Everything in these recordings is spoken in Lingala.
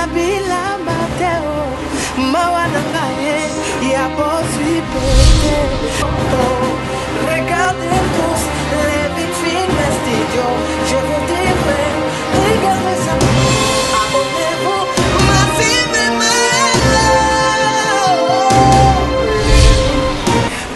Yabila Mateo, Mawanangaye, Yabosui Pete. Regardez tous les big films studio. Je vous dirai, regardez ça. Abonnez-vous massivement.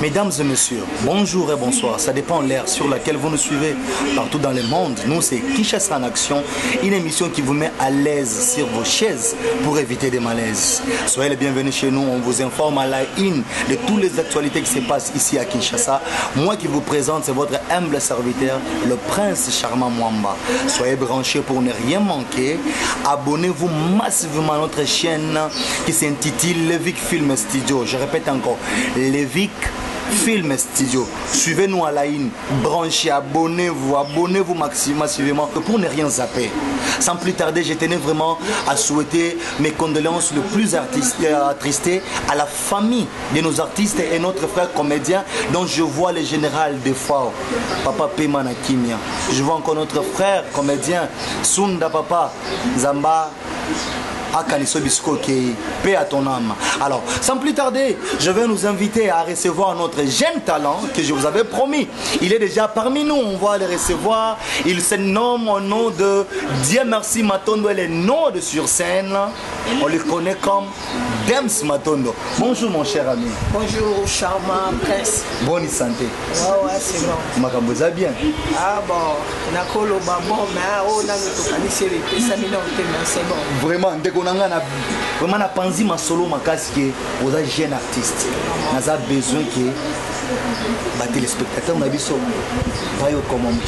Mesdames et messieurs, bonjour et bonsoir. Ça dépend de l'ère sur laquelle vous nous suivez partout dans le monde. Nous, c'est Kinshasa en action, une émission qui vous met à l'aise sur vos chaises pour éviter des malaises. Soyez les bienvenus chez nous. On vous informe à la une de toutes les actualités qui se passent ici à Kinshasa. Moi qui vous présente, c'est votre humble serviteur, le prince charmant Mwamba. Soyez branchés pour ne rien manquer. Abonnez-vous massivement à notre chaîne qui s'intitule Levic Film Studio. Je répète encore, Levic Film Studio. Suivez-nous à la une, branchez, abonnez-vous massivement pour ne rien zapper. Sans plus tarder, je tenais vraiment à souhaiter mes condoléances le plus attristées à la famille de nos artistes et notre frère comédien dont je vois le général de Fao, Papa Pema Nakimia. Je vois encore notre frère comédien Sunda Papa Zamba Akaniso Biskoke, paix à ton âme. Alors, sans plus tarder, je vais nous inviter à recevoir notre jeune talent que je vous avais promis. Il est déjà parmi nous, on va le recevoir. Il se nomme au nom de Dieu merci Matondo, elle est nom de sur scène. On le connaît comme Dems Matondo. Bonjour mon cher ami. Bonjour charmant prince. Bonne santé. Ouais, c'est bon. Makamboza bien. Ah bon, nakolo bon, mais on a c'est bon. Vraiment, vraiment na panzi ma solo ma casque aux jeunes artistes. Nous avons besoin que les téléspectateurs m'abisso.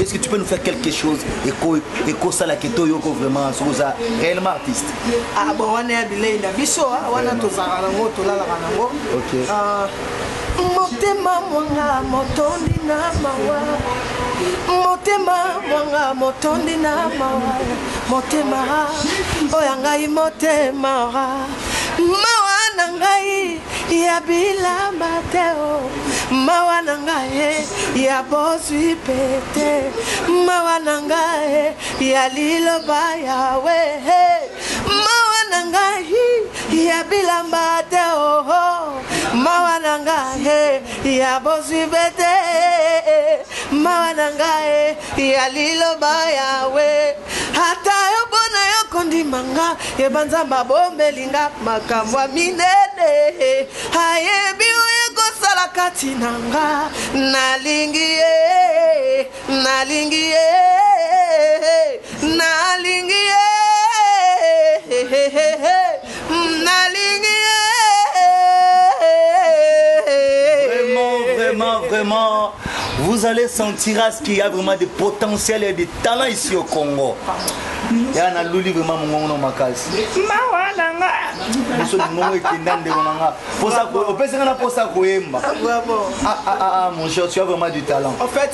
Est-ce que tu peux nous faire quelque chose et ça la keto yoko vraiment ça réellement artiste. Ah bon, on est bilé na biso, on a tous arango to la rango. OK. Motema mwanga motondi na mawa. Motema mwanga motondi na mawa. Motema oyangai motema mawa nangai ya bila mateo mawa nangai ya bosui pete mawa nangai ya liloba yawe mawa nangai ya bila mateo mawa nangai ya bosui pete mawa nangai ya liloba yawe hata yo bona yo kondi manga yebanza mabombe linga makamwa minene hayebi yo kosala kati nanga nalingi nalingi nalingi nalingi vraiment vous allez sentir à ce qu'il y a vraiment des potentiels et des talents ici au Congo. Il y a un loli vraiment mon makas. Mon cher, tu as vraiment du talent. En fait,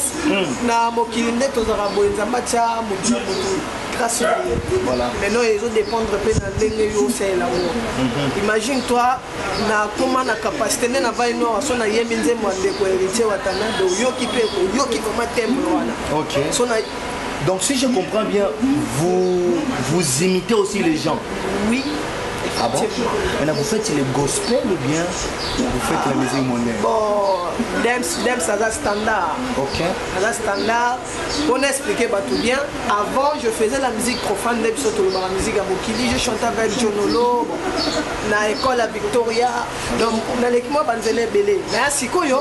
voilà. Maintenant, ils ont dépendre de imagine-toi, na comment na capacité na va ino so na yeminze mwande ko héritier watana do yoki pe yoki comment tembo wana. OK. Donc si je comprends bien, vous imitez aussi les gens. Oui. Ah bon? Maintenant vous faites les gospel ou bien vous faites la musique mondaine? Bon, Dems ça a standard. OK. Ça a standard. On a expliqué tout bien. Avant je faisais la musique profane de la musique à Mokili. Je chantais avec Jonolo, na école à Victoria. Donc dans l'équipement banzele belé. Mais à Sikoyo,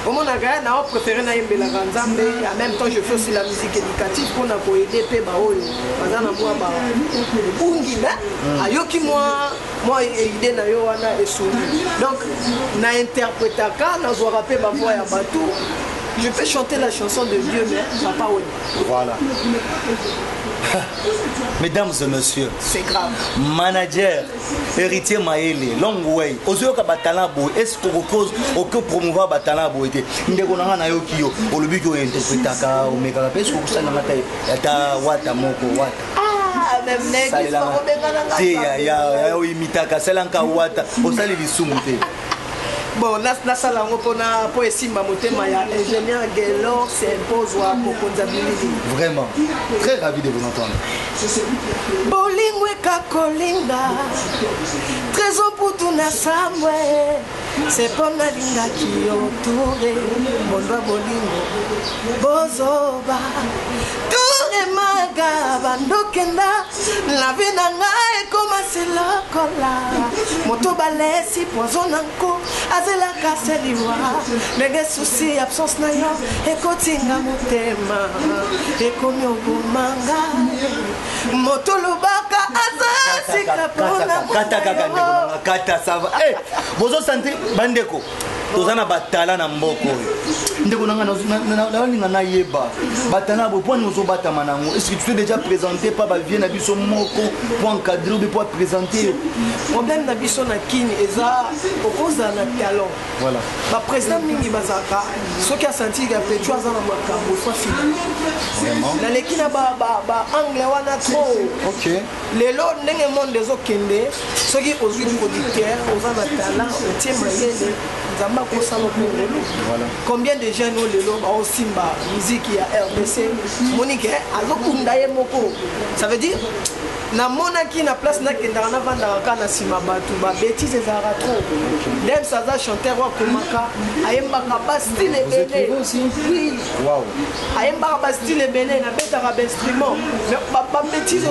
au moment où on préféré na yembe la Ganzambe, en même temps je fais aussi la musique éducative pour aider pe baoyo. Bazana moi ba ungina ayoki moi idée na yo wana esuni. Donc na interprétaka na zo rapper ba voix ya batou. Je peux chanter la chanson de Dieu mais papa oui. Voilà. Mesdames et messieurs, c'est grave. Manager, héritier Maëlle, long way. Ozoyoka batala bo, est-ce que cause aucun promouvoir batala bo été. Ndeko nanga na yo kiyo, olobi ko interprétaka o meka pe est-ce que ça na matai ata wata moko wata. Ah, même nèg, ça va benga ya imitaka selanka wata, osali lisumu te. Bon, na sala ngo pona po esimba motema ya ingénieur Gelor s'impose wa Kokonzabilité. Vraiment, très ravi de vous entendre. bolingo ekakolinga trésor putu na samwe sepo nalingaki yo toure mondwa bolingo bozoba toure maga bandokenda lavi na ngai ekomasi lokola moto balesi poison na nko azelaka seliwa ndenge susi absence na yo ekotinga motema ekomi obomanga moto lobaka azasika mpona kata sava bozo sante bandeko tozana batala na mboko ndeko nanga nalinga nayeba batala bo point nous obatama nango est-ce que tu t'es déjà présenté pas ba vie na biso moko pour encadrer ou pour présenter problème na biso na kini eza okoza na talent voilà ba président mingi bazaka soki asanti ka petu aza na makambo soit fini vraiment na lekina ba anglais wana trop OK lelo ndenge monde ezokende soki ozwi producteur oza na talent otie mayele nzamba kosala okongolo combien de jeunes au lelo baosimba musique ya RDC monique azokunda ye moko ça veut dire namonaki na place nakendaka navandaka kaka na nsima bato babétise ezalaka trop Dems aza chanteur wakomaka ayembaka bastyle ebele ayembaka bastyle ebele nabetaka bainstrument babétise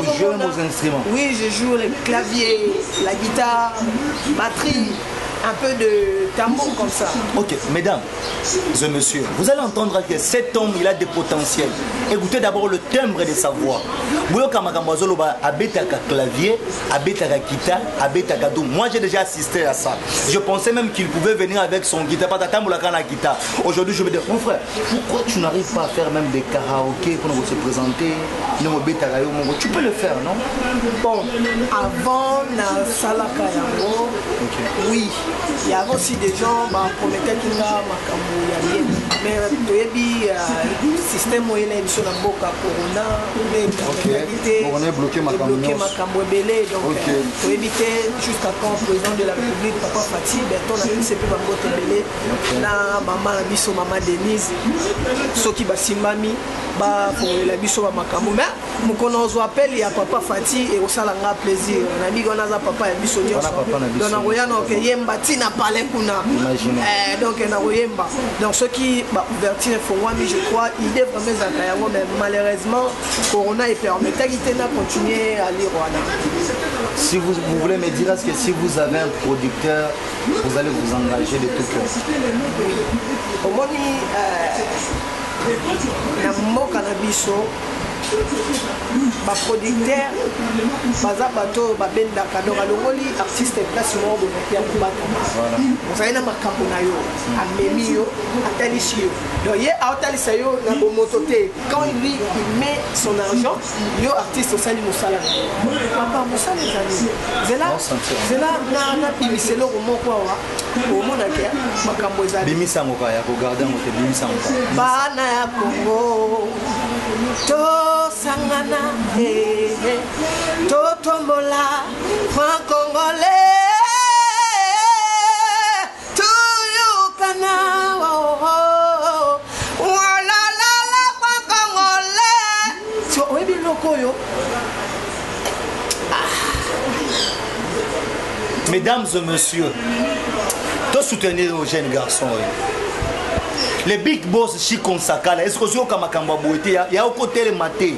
oui je joue le clavier la guitare batterie un peu de tambour comme ça. Ok, mesdames et messieurs, vous allez entendre que cet homme, il a des potentiels. Écoutez d'abord le timbre de sa voix. Boyoka Makamboazolo abetaka clavier, abetaka guitare, abetaka dou. Moi, j'ai déjà assisté à ça. Je pensais même qu'il pouvait venir avec son guitare, pas d'attendre la guitare. Aujourd'hui, je me dis, mon frère, pourquoi tu n'arrives pas à faire même des karaokés pour nous se présenter? Tu peux le faire, non? Bon, avant la salaka yango, oui. Il y avait aussi des gens qui promettaient qu'il y a un mais le système où il est sur la boca corona, on est bloqué ma camouébélé, donc pour éviter jusqu'à quand le président de la République, Papa Fatih, on a pu se faire un belé, na maman Bisso, maman Denise, ceux qui basimami, pour la Bisso, maman mais nous appelle il y a Papa Fatih et au salanga plaisir. On a dit qu'on a papa et Bisso, donc on a yemba tina palais kuna donc na royemba donc ceux qui ouverture font moi mais je crois il est vraiment zakayango mais malheureusement corona il permet de continuer à lire Rwanda. Si vous voulez me dire est-ce que si vous avez un producteur vous allez vous engager de tout cœur? Au moins na mboka na biso ba producteur baza bato babendaka donc alongoli artiste place moko bonokia kobatama ozali na makambo na yo amemi yo atalisi yo donc ye aotalisa yo na bomoto te quand lui il met son argent yo artiste osali mosala papa mosala ezali zela na bimiselo moko awa omonake makambo ezali bimisango kaya kogarde ngo te bimisango bana ya Kongo sangana totombola en congolais tuyukana wala la en congolais so oyebi loko yo. Mesdames et messieurs, tous soutenir aux jeunes garçons. Les big boss Chikon Sakala, est-ce que vous avez un il y a un côté le maté.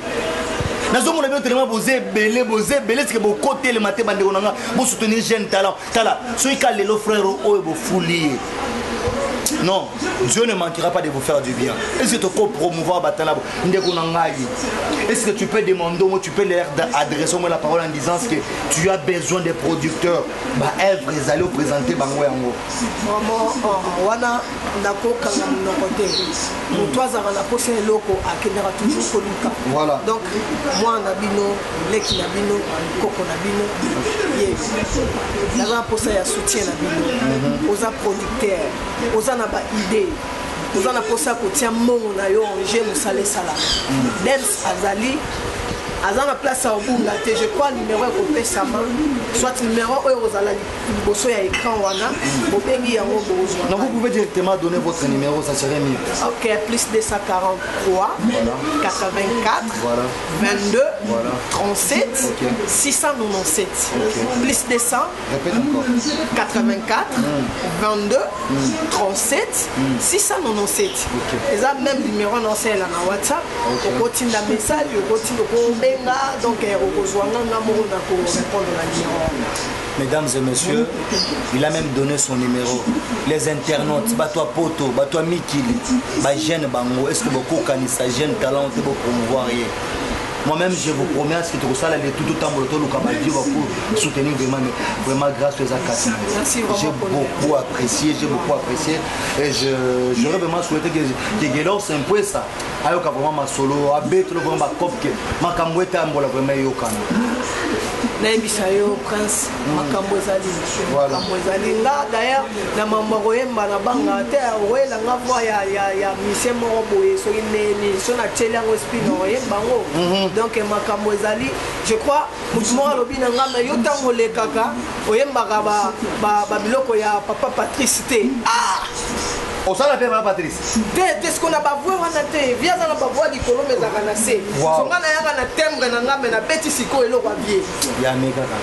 Nous avons tellement posé belé, est-ce que vous côté le maté, vous soutenez les jeunes talents. Ceux qui ont les frères, vous fouliez. Non, Dieu ne manquera pas de vous faire du bien. Est-ce que tu peux promouvoir Batalabo? Est-ce que tu peux demander, tu peux leur adresser la parole en disant que tu as besoin des producteurs? Œuvre, ils allaient présenter Bangoyango. Maman, wana nako kanga nokote. Toi la pose loko akenera toujours koluka. Voilà. Donc moi nabino, leki nabino, koko nabino. Yes. La pose ya soutien nabino. Oza producteur, oza na ba idée. Oza na posa ko tia mongo na yo je musale sala. Dems azali aza na place ya obunga te je crois numéro ekopesama soit numéro oyo ozala liboso ya écran wana bobengi yango bozwa. Donc vous pouvez directement donner votre numéro, ça serait mieux. Ok, plus 243 voilà. 84 voilà. 22 voilà. 37 okay. 697 okay. plus 200 répète encore 84 22 37 697 et ça même numéro non c'est là na WhatsApp okotinda message okotinda kobenga donc okozwanga ngamoko na ko répondre na numéro. Mesdames et messieurs, il a même donné son numéro. Les internautes, Batoa Poto, Batoa Mikili, Jeune Bango, est-ce que beaucoup kanisa jeune talent te promouvoir? Moi-même, je vous promets à ce que tout ça, tout le temps, pour soutenir vraiment grâce aux actions. J'ai beaucoup apprécié, et j'aurais vraiment souhaité que Gelor s'impose ça. Alors que vraiment ma solo, à bête, le vraiment cop que ma camouette a vraiment yokana. Naïbisayo Prince makambo ezali makambo ezali nga d'ailleurs na mama koyemba na banga te oyela nga voix ya mission moko boye soki neni so na tieli yango spino oyemba ngo donc makambo ezali je crois mutu moko alobi na nga me yo ntango olekaka oyembaka babiloko ya papa Patrice te on s'en a fait ma Patrice. Est-ce qu'on a pas vu on a été viens dans la voix du colombe za kanase. Son nga na yanga na tembre na ngame na beti siko eloko vie. Ya meka ka.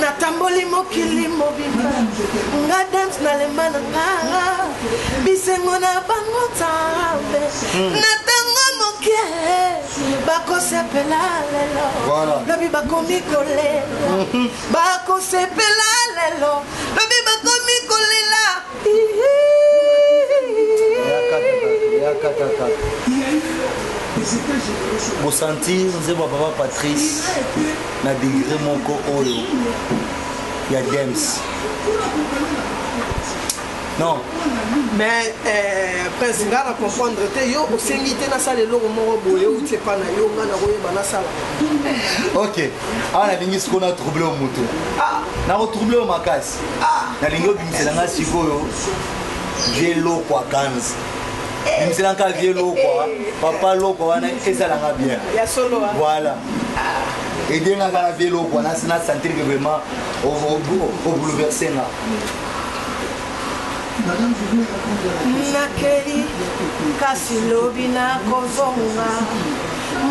Na tamboli mokili mobimba. Nga dance na lemba na nga. Bisengo na bango tambe. Na tango mokie. Bako sepela lelo. Voilà. Lobi bako mikole. Bako sepela lelo. Lobi bako mikole la. Vous sentir, c'est papa Patrice, na degré mon co oyo, il y a Dems. Non. Mais Prince Ngara comprendre te yo osengi te na sala eloko moko boye ou te pa na yo ngana koyeba na sala. Ok. Ah na lingi ce qu'on a troublé au moto. Ah. Na retroublé au makasi. Ah. Na lingi obimisela nga sikoyo. Vélo kwa ganz. Bimisela nga vélo kwa. Papa loko wana ezala nga bien. Ya solo. Voilà. Et bien nga vélo kwa na sentir que vraiment au bouleverser nga. Nakeli kasi lobi na kozonga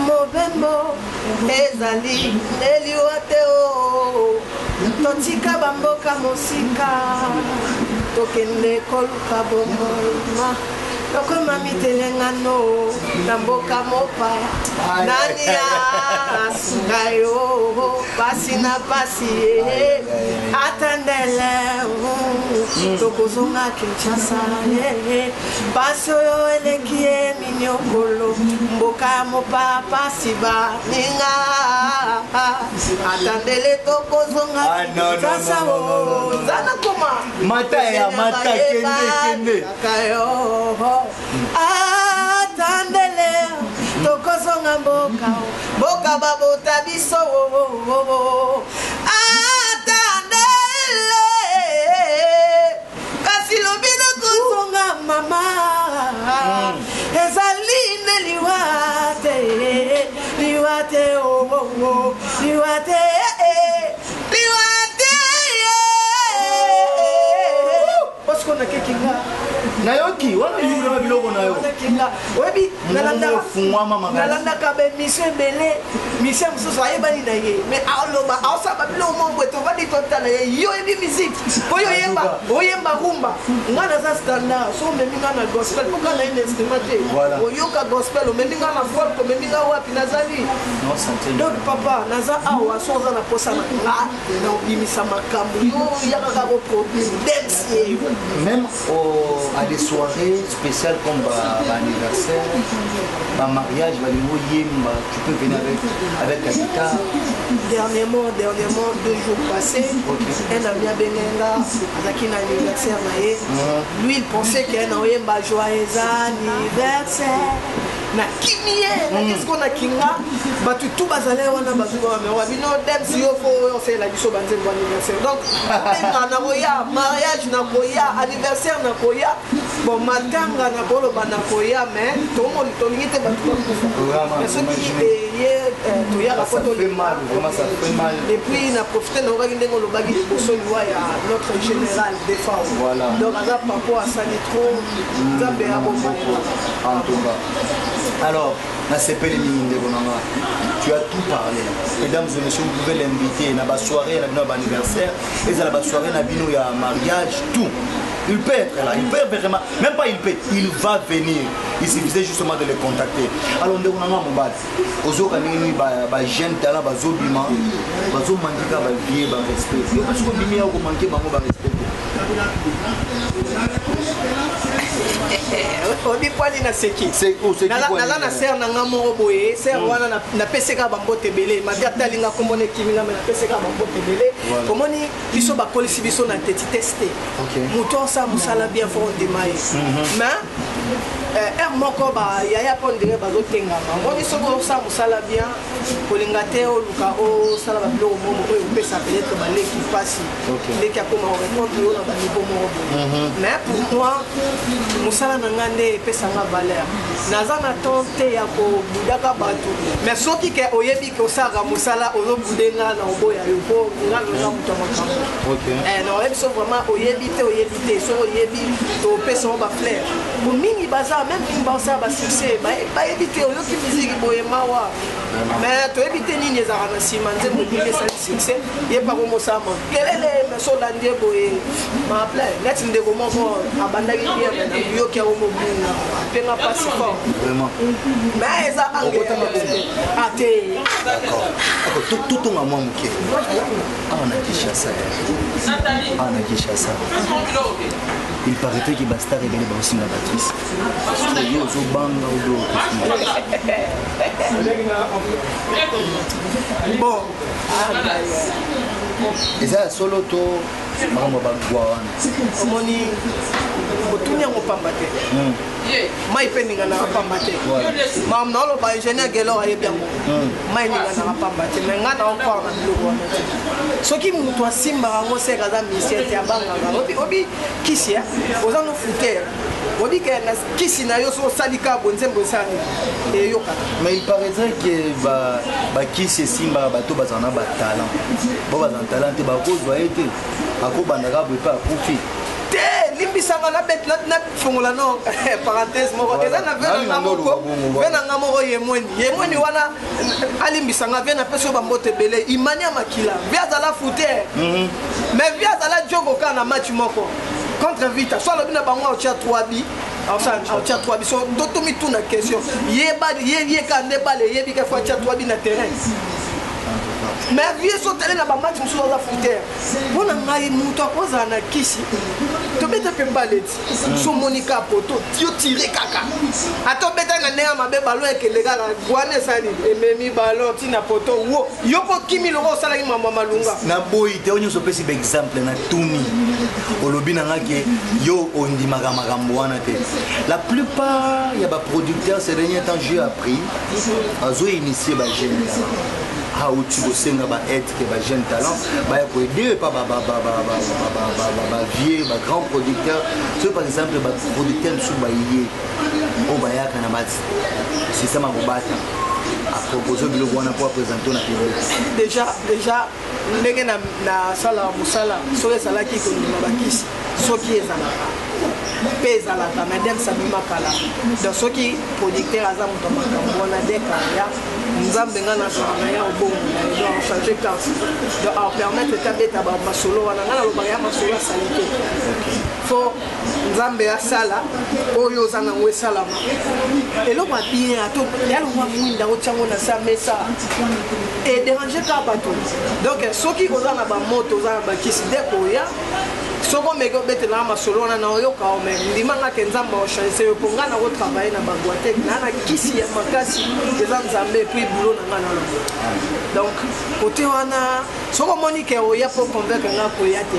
mobembo ezali neliwa te o totika bamboka mosika tokende koluka bomoma tokoma mitelengano na mboka mopaya nani asunga yo pasi na pasi atandele tokozonga Kinshasa pasi oyo eleki ye minyokolo mboka mopaya pasi baninga atandele tokozonga Kinshasa zana koma mata ya mata kende atandele tokozonga mboka babota biso atandele kasi lobi na kozonga mama ezali ne liwate parce qu'on a quelqu'un nayoki wana yule mabiloko nayo webi nalanda fungwa mama nalanda ka be mission bele mission mususu ayebani na ye mais aloba awsaba bilo mombo to vadi totala yo ebi musique oyo oyemba rumba ngana za standard so meminga na gospel poka na une instrument oyoka gospel meminga na folk meminga wapi nazali donc papa naza awa so za na posa na nga na obimisa makambo yo yaka ko produire dance même à des soirées spéciales comme l'anniversaire, un mariage, tu peux venir avec la guitare. Dernièrement, 2 jours passés, un ami à Benenga, avec un anniversaire, lui il pensait qu'il y a un joyeux anniversaire. na kimie qu'est-ce qu'on a kinga batu tout bazale wana bazuba mais wabino dem si yo fo fait la biso banze bon anniversaire donc na koya mariage na koya anniversaire na koya bon matanga na bolo bana koya mais to mon to ngite batu mais ce qui est to ya la photo le mal vraiment ça fait mal et puis na profiter na oka ndengo lo bagi boso liwa ya notre général défense voilà donc à rapport à ça ni trop nzambe ya bon en tout cas. Alors, tu as tout parlé. Mesdames et messieurs, vous pouvez l'inviter à la soirée, à l'anniversaire, et à la soirée, à la mariage, tout. Il peut être là, il peut vraiment, même pas il peut, il va venir. Il suffisait justement de le contacter. Alors, on a un mobile. Aux autres, les jeunes talents, les obiments, les autres manquent de vie, de respect. Et parce qu'on dit qu'il y a un respect. Odi kwani na seki nala na ser na ngamo boye ser wana na peseka bambote belé madia talinga komone kiminga na peseka bambote belé komoni biso ba kolisi biso na teti testé muto sa musala bien fort de mai mais moko ba yaya pondere bazo tenga ngoni soko sa musala bien kolinga te o luka o sala ba bilo momo o pesa peut-être ba leki pasi leki akoma o répondre yo na ba niveau moko mais pour moi musala na ngande pesa nga valeur naza na tonte ya ko budaka bato mais soki ke oyebi ke osaka musala ozo budenga na oboya yo po nga nga muto makambo non oyebi so vraiment oyebi te so oyebi to pesa ba fleur pour mingi baza même kimba ça ba succès ba éviter oyoki musique boye mawa mais to éviter nini ezaka na sima nzembo ndike sa succès ye pa komo sama kelele mais so landie boye ma plaît net ndeko moko abandaki bien mais yo ki awo mobunga penga pasi fort vraiment mais eza angota ate d'accord tout on a moi muke on a Kinshasa il paraîtrait que Basta révélé aussi la battrice. Soyez aux banga ou bon. Et ça solo to mama bagwa omoni otunya ngopambate mai peninga na pambate mam na lo ba ingénieur gelo ayebiango mai ninga na pambate mais ngana encore na biloko wana soki mutu asimba ngo seka za misiete ya banga obi kisia ozano futer obi ke na kisi na yo so salika bonzembo sani e yoka mais il paraîtrait que ba kisi simba bato bazana ba talent bo bazana talent te ba kozwa ete akobandaka boepa akufi te limbisanga na bet na fongola no parenthèse moko eza na vena nga moko yemoni wana alimbisanga vena peso bambote bele imania makila viazala futer mais viazala jogo kana match moko contre Vita soit le bina bango au chat 3bi au chat 3bi so doto mi tuna question yeba ye ka ne bale yebi ka fa chat 3bi na terrain mais vie so tele na ba match muso za futer bona ngai muto akoza na kisi to beta pembaleti so monika poto tio tirer kaka ato beta na nea mabe ballon ekelega na gwane sali ememi ballon tina poto wo yoko kimi loko sala ki mama malunga na boy te onyo so pesi exemple na tumi olobi na ngake yo ondimaka makambo wana te la plupart ya ba producteurs ces derniers temps j'ai appris azo initier ba jeune how tu go senga ba être que ba jeune talent ba ko aider pas ba vieux ba grand producteur ce par exemple ba producteur sous ba yé o ba ya kana ba système ko bata a proposer bilo wana pour présenter na public déjà ndenge na sala musala so sala ki ko na ba kisi so ki ezala pesa la madame Sabima Kala donc ceux qui producteur aza muto makambo na deka ya nzambe ngana sana ya obongo donc changer carte donc à permettre tabeta ba masolo wana ngana lo ba ya masolo salite faut nzambe ya sala oyo zanga ngwe salama elo ba bien ato ya lo mwinda otyango na sa mesa et déranger ka bato donc ceux qui ozana ba moto ozana ba kisi deko ya soko meko bete na masolo na oyoka o me ndimanga kenzamba o chance yo ponga na ko travailler na bagwate na kisi ya makasi eza nzambe puis boulot na ngana lo donc côté wana soko monique o ya pour convaincre nga ko ya te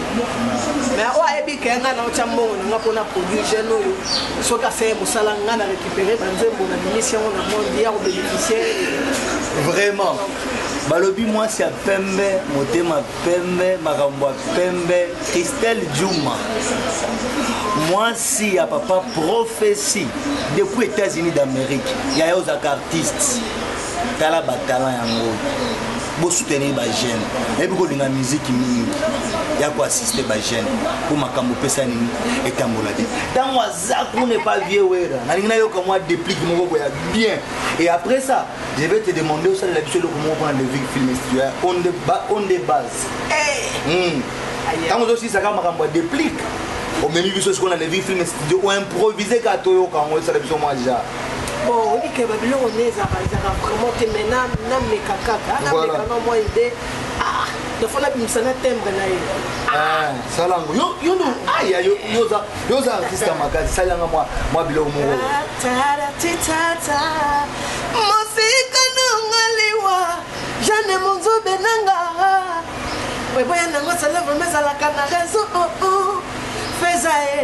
mais o ebi ke nga na o chambo nga pona produire jeune oyo soka fait musala nga na récupérer banzembo na mission na monde ya ko bénéficier vraiment balobi moi c'est à pembe motema pembe makambo pembe Christelle Djouma moi si à papa prophétie depuis États-Unis d'Amérique il y a aux artistes tala batala yango bo soutenir ba jeune et puis ko linga musique mingi ya ko assister ba jeune pour makambo pesa nini etambola te tant wazaku n'est pas vieux wera na linga yo comme moi déplique moko ya bien et après ça je vais te demander aussi la biso comment prendre le film studio on de base tant aussi ça makambo déplique au même biso ce qu'on a le film studio ou improviser ka toyo kango ça la biso moi déjà. Bon, on dit que Babylon on est vraiment maintenant na mekakaka na mekano moi idée de fois la bimsana tembre na ye salango yo no aya yo za artiste makazi salanga moi bilo mo tata tata musika nungaliwa jane monzo benanga boya nango sala vraiment la kana raison fezae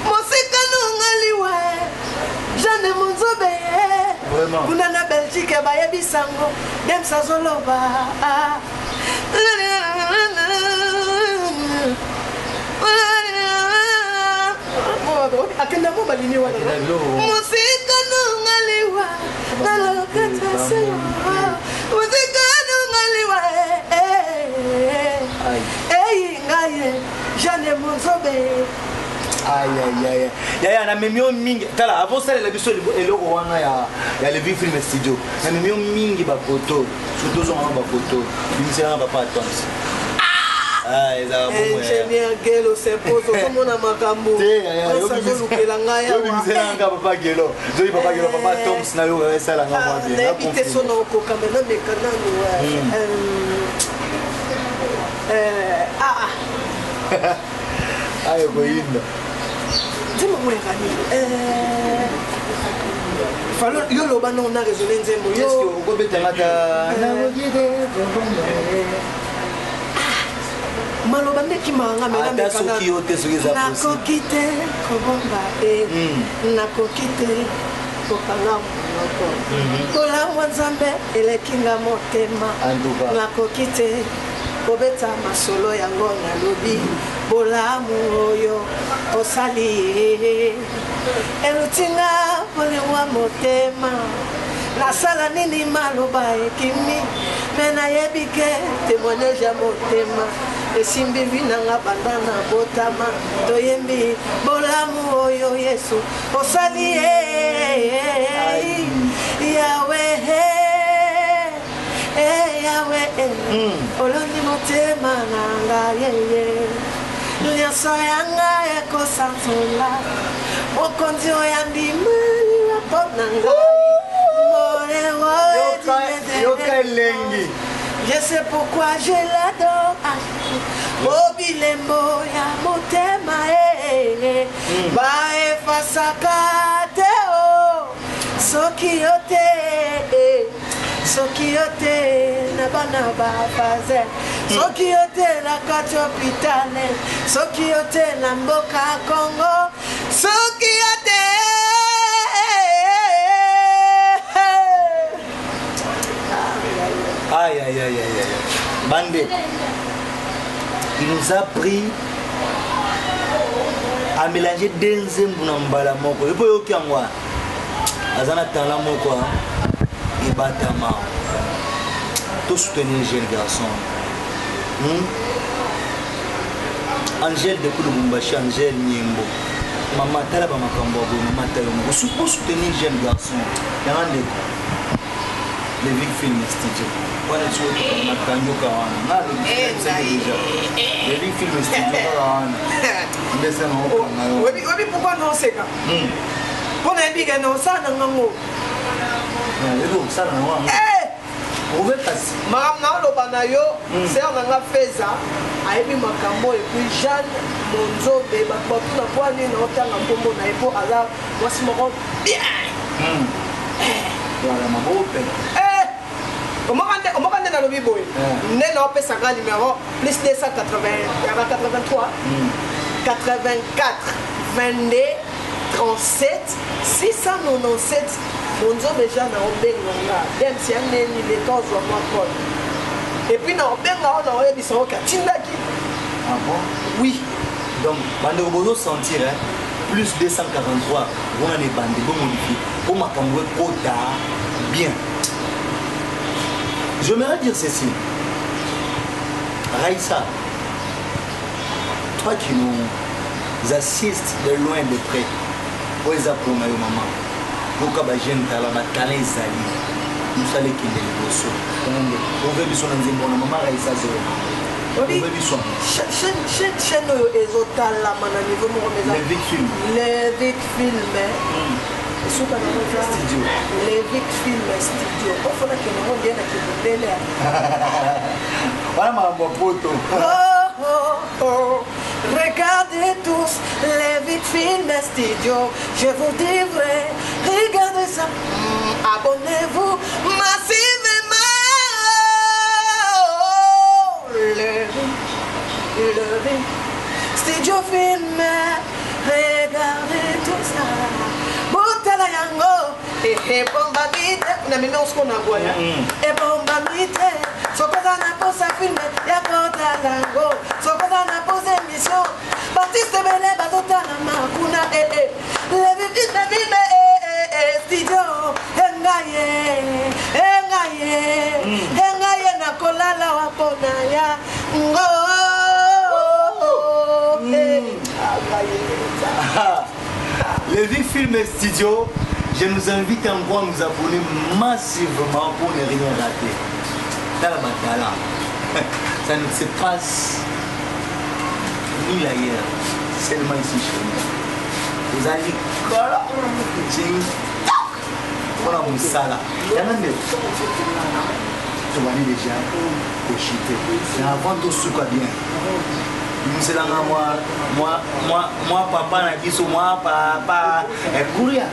musika nungaliwa Jeanne Monzobe kuna na Belgique bayebi sango dem sazoloba akenda mo balini wana musika nungaliwa nalokata seyo musika nungaliwa ngaye Jeanne Monzobe aïe ya na memio mingi tala avant ça la biso eloko wana ya le film studio na memio mingi ba photo surtout on ba photo bimisela ba pas tons eza bon ingénieur Gelo c'est pose comme on a makambo yo lukela ngaya yo bimisela nga papa Gelo yo papa Gelo papa Toms na yo ça la ngamba bien na bité sono ko kamena mekana ayo boyinda Dis-moi où les ranis. Fallo yo lo bana on a raisonné nzembo yo. Est-ce que go betamata na bogide maloba ndeki manga mena mekana soki yo te soki za possible. Nakokite kobomba nakokite kokanga moko. Kola mwanzambe elekinga motema. Nakokite kobeta masolo yango na lobi bolamu oyo osali elutinga bolewa motema nasala nini maloba ekimi mena yebike témoignage ya motema esimbi vinanga banda na botama toyembi bolamu oyo Yesu osali Yahweh oloni motema nanga yeye nyonso yanga ekosanzola mokonzi oyo andimeli mpona ngai je sais pourquoi je l'adore mobilembo ya motema baefasaka te soki yo te soki yo te na bana bafaze soki yo te na kati hôpitale soki yo te na mboka Congo soki yo te aïe Bandé il nous a pris à mélanger deux nzembo na mbala moko epo yoki yango azana tala moko Batama, tout soutenir les jeunes garçons. Angèle de Koulumbashi, Angèle Niembo. Maman Talaba Makambo, maman Talombo. Pour soutenir les jeunes garçons. Il y a un des les Big Film Studio. On est sur le Makanyo Kawana. Les Big Film Studio Kawana. Oui, pourquoi non c'est ça? Pour les Big non ça non. Madame na lo banayo c'est on a fait ça ayebi makambo et puis Jeanne Monzobe bato na kwa ni na otanga kombo na epo ala mwasi moko bien voilà mabope omokande na lobi boye nde na opesaka numéro plus 280 yaka 83 84 22 37 697 Monzobe Jeanne na obenganga dem si aneni le temps wa moi quoi. Et puis non, ben on a eu des sons qui tindaki. Ah bon? Oui. Donc, bande obozo sentir hein, plus 243, on a des bandes bon modifiées. Pour ma camoué kota bien. J'aimerais dire ceci. Raïssa, toi qui nous assistes de loin de près, pour les apprendre à maman, pour que les jeunes talents les alliés. Nous allons quitter les bosses. On veut du son en disant, mon maman a eu ça, c'est on veut du son. Chaîne Ezotal, là, mon niveau, les vite films. Les vite films. Studio. Les vite films studio. Il faut que nous reviennes à qui vous voilà ma pote. Regardez tous les vite films studio. Je vous dis vrai, regardez ça. Abonnez-vous massivement. Le studio film. Regardez tout ça. Botala yango. Et bomba mite. Na mimi on se connaît quoi ya. Et bomba mite. Sokoza na posa film ya botala yango. Sokoza na posa émission. Baptiste Bele batota na makuna Le film studio. Engaye na kolala wa pona ya. Les vies films studio, je nous invite encore à nous abonner massivement pour ne rien rater. Dans la bataille, ça ne se passe nulle ailleurs, seulement ici chez nous. Vous allez on a mon sala. Il y a même des tu vois déjà cochité. Mais avant tout ce quoi bien. Nous là moi papa na biso moi papa et courir.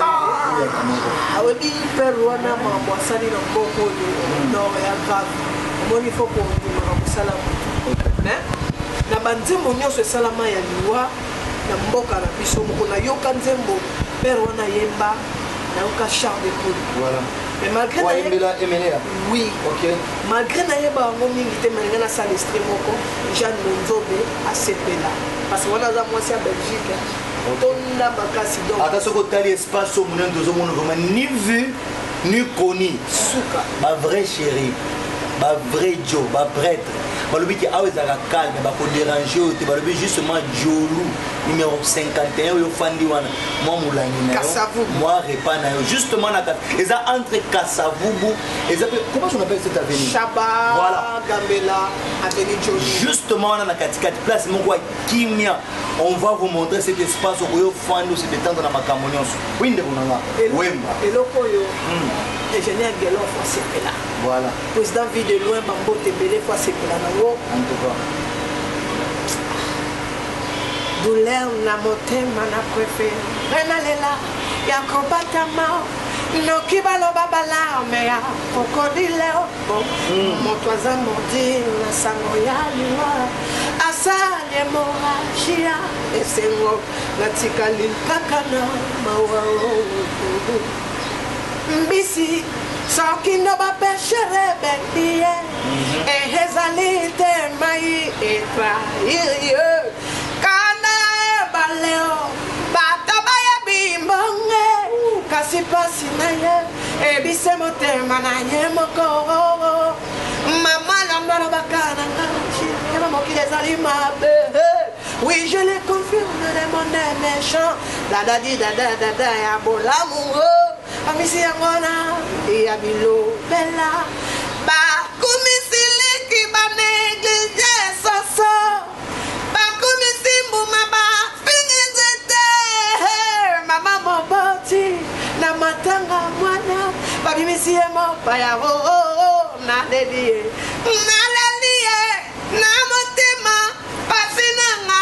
Ah oui, peruana mambo asali na mboko no ya grave. Moni faut pour nous salama. Mais na banzembo nyonso salama ya liwa na mboka na biso moko na yoka nzembo peruana yemba na yoka char de poule. Voilà. Mais malgré oui, ok. Malgré naïba ngomingité malgré na salle stream moko Jeanne Monzobe a sepela parce que on a moi c'est en Belgique. On a bakasi donc. Attention que tali espace au monde de zomo vraiment ni vu ni connu. Souka. Ma vraie chérie, ma vraie Joe, ma prêtre. Bah le but est à calme, bah pour déranger, bah le but justement Jolou numéro 51 au Fandi wana. Moi moulani na yo. Moi repas na yo. Justement na et ça entre Kassavubu et ça comment on appelle cette avenue? Chaba. Voilà. Gambela, avenue Jolou. Justement on a la katikati place mon quoi Kimia. On va vous montrer cet espace où yo Fandi se détendre na makamonion. Oui ndeko nanga. Wemba. Et lokoyo. Ingénieur Guélon faut sepela. Voilà. Président vie de loin Bambo Tebele faut sepela na yo. En tout cas. Douleur na motema na préféré renalela ya kobatama no kibalo babala mea kokodile obo moto aza mordi na sango ya liwa asali morashia esengo natikali kakana mawa mbisi soki no bapeshere bekie ehezali te mai etrahir Leo, batabaya bimbonge, kasi pasi na ye, ebise motema na ye moko. Mama l'ambara bakana ngachi, ema moki les alimabe. Oui, je les confirme, le monde est méchant. Dada di dada dada ya bolamu, amisi yangona, ya bilo bella. Ba kumisili ki ba neglige soso, ba kumisimbu maba. Na matanga mwana babimisiemo paya na dedie na motema pasi nanga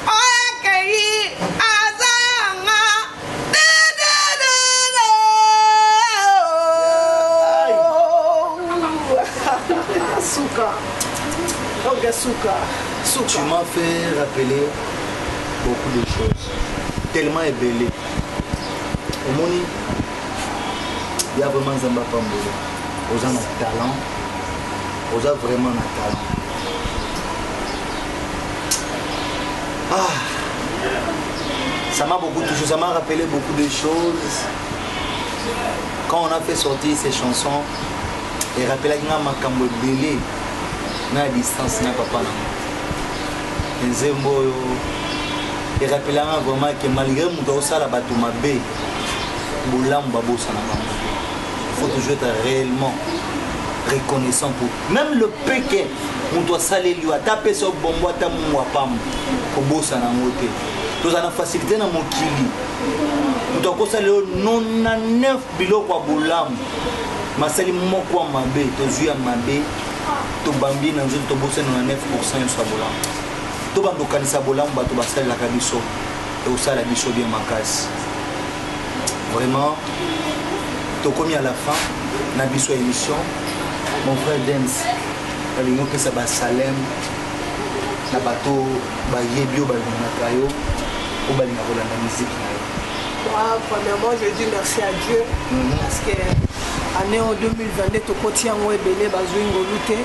oyakei azanga suka donc suka. Tu m'as fait rappeler beaucoup de choses, tellement ébellé. Au Moni, il y a vraiment Zamba Pambolo. Aux gens de talent, aux gens vraiment de talent. Ah, ça m'a beaucoup touché, ça m'a rappelé beaucoup de choses. Quand on a fait sortir ces chansons, et rappelé que ma cambo belé, na distance na papa na. Nzembo et rappelé vraiment que malgré mon dos ça la bateau ma bé, boulam babo ça na bango. Il faut toujours être réellement reconnaissant pour même le péquet on doit saler lui à taper sur bombo à tamu wapam pour bosser na moté. Tous en facilité na mokili. On doit conseiller 99 biloko kwa boulam. Masali moko mabe tozu ya mabe to bambi na nzo to bosser 99% sur boulam. To bando kanisa boulam bato basali la kabiso et au sala biso bien makasi. Vraiment to commis à la fin na biso émission mon frère Dance alingo pesa ba Salem na bato ba yebio ba linakayo o ba linga kolanda musique na yo. Moi, premièrement, je dis merci à Dieu parce que année en 2022 to koti yango ebele bazwi ngolute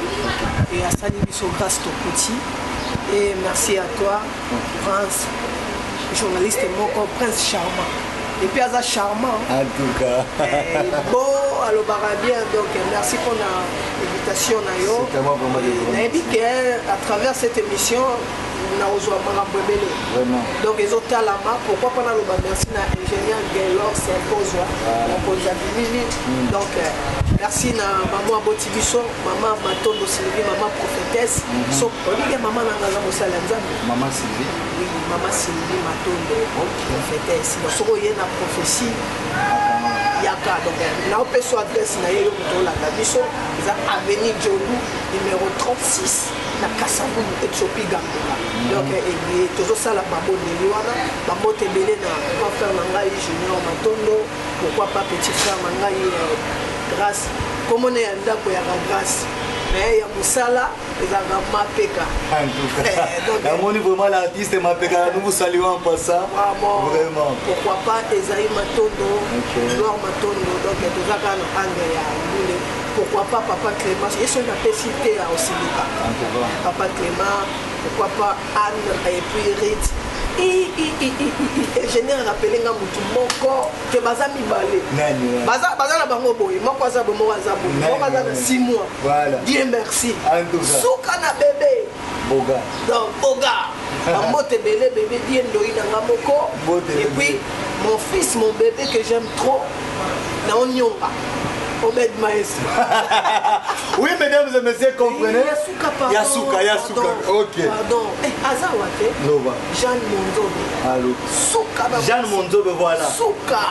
et à sali biso grâce to koti et merci à toi Prince journaliste moko Prince charmant et puis Aza charmant en tout cas beau alors bien donc merci pour l'invitation na yo. C'était moi vraiment à travers cette émission vraiment donc ils ont talama pourquoi pas le merci na ingénieur Gaylor s'impose donc merci na maman Botibiso maman Matondo Sylvie maman prophétesse so maman na Mosalanza maman Sylvie oui maman Sylvie Matondo prophétesse donc soko yé na prophétie yaka donc na opeso adresse na yo to la biso za avenue Djolu numéro 36 na Kasavu Ethiopie Gambela donc et toujours ça la babo de Liwana babo tebele na frère Mangai Junior Matondo pourquoi pas petit frère Mangai grâce comme on est en dako ya grâce mais il y a Moussala et Zagama Peka en tout cas on est vraiment l'artiste Mapeka nous vous saluons en passant vraiment pourquoi pas Esaïe Matondo Laure Matondo donc tout ça quand on a pourquoi pas Papa Clément et son appécité à Osilika Papa Clément pourquoi pas Anne et puis Rite je n'ai rappelé nga mutu moko que baza mibale baza na bango boye moko aza bomo aza boye moko aza na 6 mois Dieu merci suka na bébé boga donc boga mbote belé bébé Dieu ndoi na nga moko et puis mon fils mon bébé que j'aime trop na onyonga Obed Maestro. Oui, mesdames et messieurs, comprenez. Yasuka. Ok. Pardon. Azawate. Nova. Jeanne Monzobe. Allô. Suka. Jeanne Monzobe, voilà. Suka.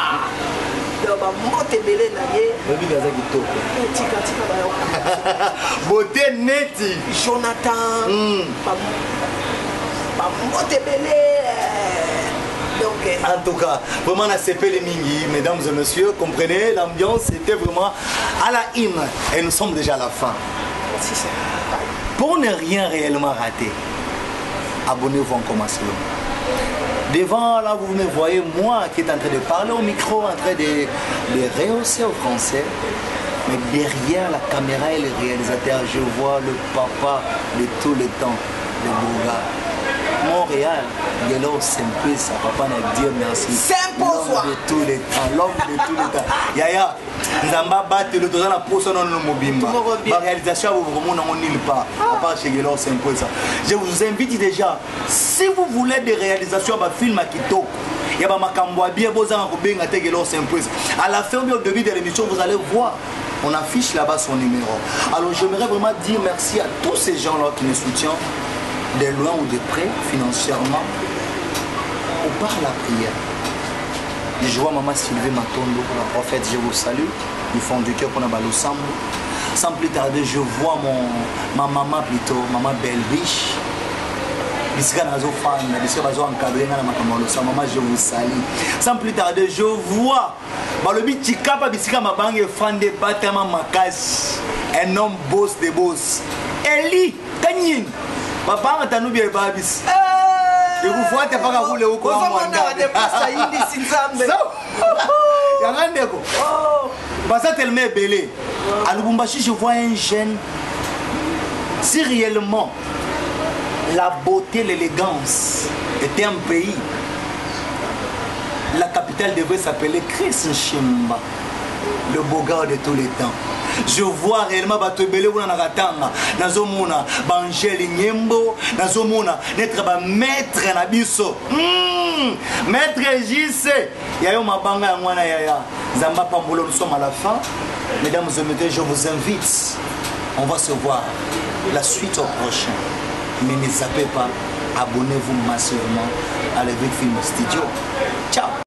Donc, mote belé na ye. Baby gaza kitoko. Tika ba. Beauté neti. Jonathan. Mote belé. Donc, en tout cas, vraiment on a CP les mingi, mesdames et messieurs, comprenez, l'ambiance était vraiment à la hymne et nous sommes déjà à la fin. Pour ne rien réellement rater, abonnez-vous en commençant. Devant là, vous me voyez moi qui est en train de parler au micro, en train de rehausser au français. Mais derrière la caméra et le réalisateur, je vois le papa de tout le temps, le beau gars. Montréal, Yellow Simplice, papa n'a dit merci. L'homme de tous les temps, l'homme de tous les temps. Yaya, Nzamba batte le temps la poste dans le mobimba. Ma réalisation, vous vraiment n'en nulle part, à part chez Yellow Simplice. Je vous invite déjà, si vous voulez des réalisations à ma film à Kitoko, il y a ma camboa bien beaux ans à Yellow Simplice. À la fin au début de l'émission, vous allez voir. On affiche là-bas son numéro. Alors j'aimerais vraiment dire merci à tous ces gens-là qui nous soutiennent. De loin ou de près, financièrement, ou par la prière. Je vois maman Sylvie Matondo, la prophète, je vous salue. Ils font du cœur pour nous ensemble. Sans plus tarder, je vois ma maman plutôt, maman Belbiche. Maman, je vous salue. Sans plus tarder, je vois un homme boss de boss. Eli, Kanyin. Papa, tu as nous bien babis. Je vous vois, tu n'as pas roulé au coin. Ça tellement belé. À Lubumbashi, je vois un jeune. Si réellement la beauté, l'élégance était un pays, la capitale devrait s'appeler Chris Nshimba, le beau gars de tous les temps. Je vois réellement Batobele ou Naratanga, Nazomuna, Bangel Nyembo, Nazomuna, n'être pas maître Nabiso. Maître JC, Yayo Mabanga Mwana Yaya, Zamba Pambolo, nous sommes à la fin. Mesdames et messieurs, je vous invite. On va se voir la suite au prochain. Mais ne zappez pas, abonnez-vous massivement à l'Evêque Film Studio. Ciao.